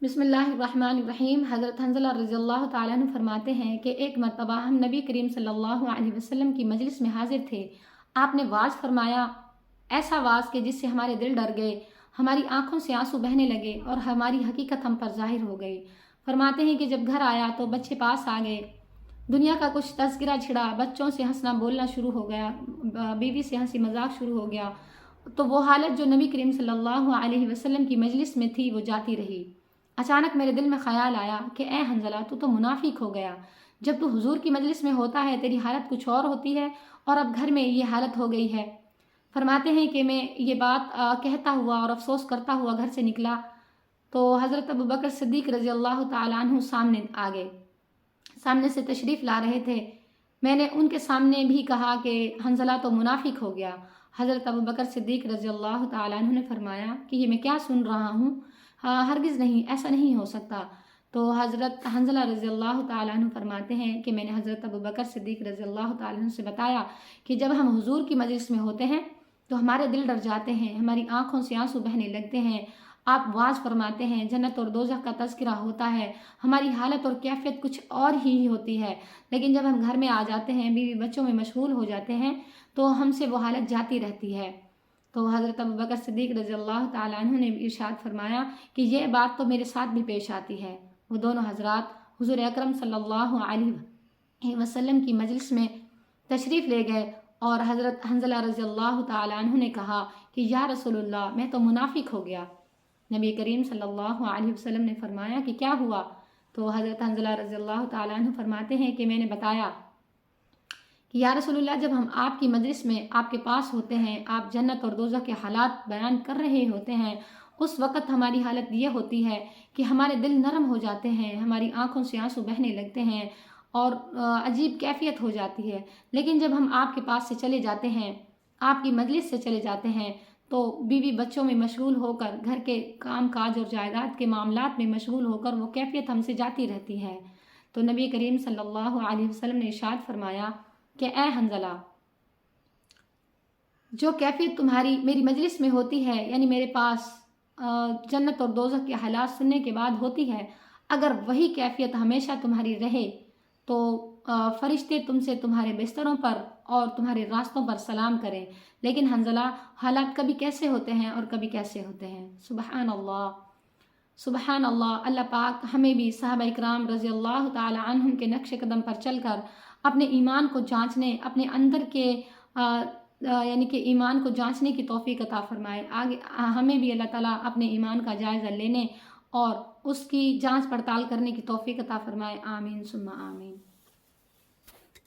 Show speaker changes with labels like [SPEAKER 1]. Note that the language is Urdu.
[SPEAKER 1] بسم اللہ الرحمن الرحیم۔ حضرت حنظلہ رضی اللہ تعالیٰ عنہ فرماتے ہیں کہ ایک مرتبہ ہم نبی کریم صلی اللہ علیہ وسلم کی مجلس میں حاضر تھے۔ آپ نے واعظ فرمایا، ایسا واعظ کہ جس سے ہمارے دل ڈر گئے، ہماری آنکھوں سے آنسو بہنے لگے اور ہماری حقیقت ہم پر ظاہر ہو گئی۔ فرماتے ہیں کہ جب گھر آیا تو بچے پاس آ گئے، دنیا کا کچھ تذکرہ چھڑا، بچوں سے ہنسنا بولنا شروع ہو گیا، بیوی سے ہنسی مذاق شروع ہو گیا، تو وہ حالت جو نبی کریم صلی اللہ علیہ وسلم کی مجلس میں تھی وہ جاتی رہی۔ اچانک میرے دل میں خیال آیا کہ اے حنظلہ، تو منافق ہو گیا۔ جب تو حضور کی مجلس میں ہوتا ہے تیری حالت کچھ اور ہوتی ہے، اور اب گھر میں یہ حالت ہو گئی ہے۔ فرماتے ہیں کہ میں یہ بات کہتا ہوا اور افسوس کرتا ہوا گھر سے نکلا تو حضرت ابوبکر صدیق رضی اللہ تعالیٰ عنہ سامنے آ گئے، سامنے سے تشریف لا رہے تھے۔ میں نے ان کے سامنے بھی کہا کہ حنظلہ تو منافق ہو گیا۔ حضرت ابوبکر صدیق رضی اللہ تعالیٰ عنہ نے فرمایا کہ یہ میں کیا سن رہا ہوں، ہرگز نہیں، ایسا نہیں ہو سکتا۔ تو حضرت حنظلہ رضی اللہ تعالیٰ عنہ فرماتے ہیں کہ میں نے حضرت ابوبکر صدیق رضی اللہ تعالیٰ عنہ سے بتایا کہ جب ہم حضور کی مجلس میں ہوتے ہیں تو ہمارے دل ڈر جاتے ہیں، ہماری آنکھوں سے آنسو بہنے لگتے ہیں۔ آپ واعظ فرماتے ہیں، جنت اور دوزخ کا تذکرہ ہوتا ہے، ہماری حالت اور کیفیت کچھ اور ہی ہوتی ہے، لیکن جب ہم گھر میں آ جاتے ہیں، بیوی بچوں میں مشغول ہو جاتے ہیں تو ہم سے وہ حالت جاتی رہتی ہے۔ تو حضرت ابوبکر صدیق رضی اللہ تعالیٰ عنہ نے ارشاد فرمایا کہ یہ بات تو میرے ساتھ بھی پیش آتی ہے۔ وہ دونوں حضرات حضور اکرم صلی اللہ علیہ وسلم کی مجلس میں تشریف لے گئے اور حضرت حنظلہ رضی اللہ تعالیٰ عنہ نے کہا کہ یا رسول اللہ، میں تو منافق ہو گیا۔ نبی کریم صلی اللہ علیہ وسلم نے فرمایا کہ کیا ہوا؟ تو حضرت حنظلہ رضی اللہ تعالیٰ عنہ فرماتے ہیں کہ میں نے بتایا کہ یا رسول اللہ، جب ہم آپ کی مجلس میں آپ کے پاس ہوتے ہیں، آپ جنت اور دوزخ کے حالات بیان کر رہے ہوتے ہیں، اس وقت ہماری حالت یہ ہوتی ہے کہ ہمارے دل نرم ہو جاتے ہیں، ہماری آنکھوں سے آنسو بہنے لگتے ہیں اور عجیب کیفیت ہو جاتی ہے۔ لیکن جب ہم آپ کے پاس سے چلے جاتے ہیں، آپ کی مجلس سے چلے جاتے ہیں، تو بیوی بچوں میں مشغول ہو کر، گھر کے کام کاج اور جائیداد کے معاملات میں مشغول ہو کر وہ کیفیت ہم سے جاتی رہتی ہے۔ تو نبی کریم صلی اللہ علیہ وسلم نے ارشاد فرمایا کہ اے حنظلہ، جو کیفیت تمہاری میری مجلس میں ہوتی ہے، یعنی میرے پاس جنت اور دوزخ کے حالات سننے کے بعد ہوتی ہے، اگر وہی کیفیت ہمیشہ تمہاری رہے تو فرشتے تم سے تمہارے بستروں پر اور تمہارے راستوں پر سلام کریں۔ لیکن حنظلہ، حالات کبھی کیسے ہوتے ہیں اور کبھی کیسے ہوتے ہیں۔ سبحان اللہ، سبحان اللہ۔ اللہ پاک ہمیں بھی صحابہ اکرام رضی اللہ تعالی عنہم کے نقش قدم پر چل کر اپنے ایمان کو جانچنے، اپنے اندر کے یعنی کہ ایمان کو جانچنے کی توفیق عطا فرمائے۔ آگے ہمیں بھی اللہ تعالیٰ اپنے ایمان کا جائزہ لینے اور اس کی جانچ پڑتال کرنے کی توفیق عطا فرمائے۔ آمین ثم آمین۔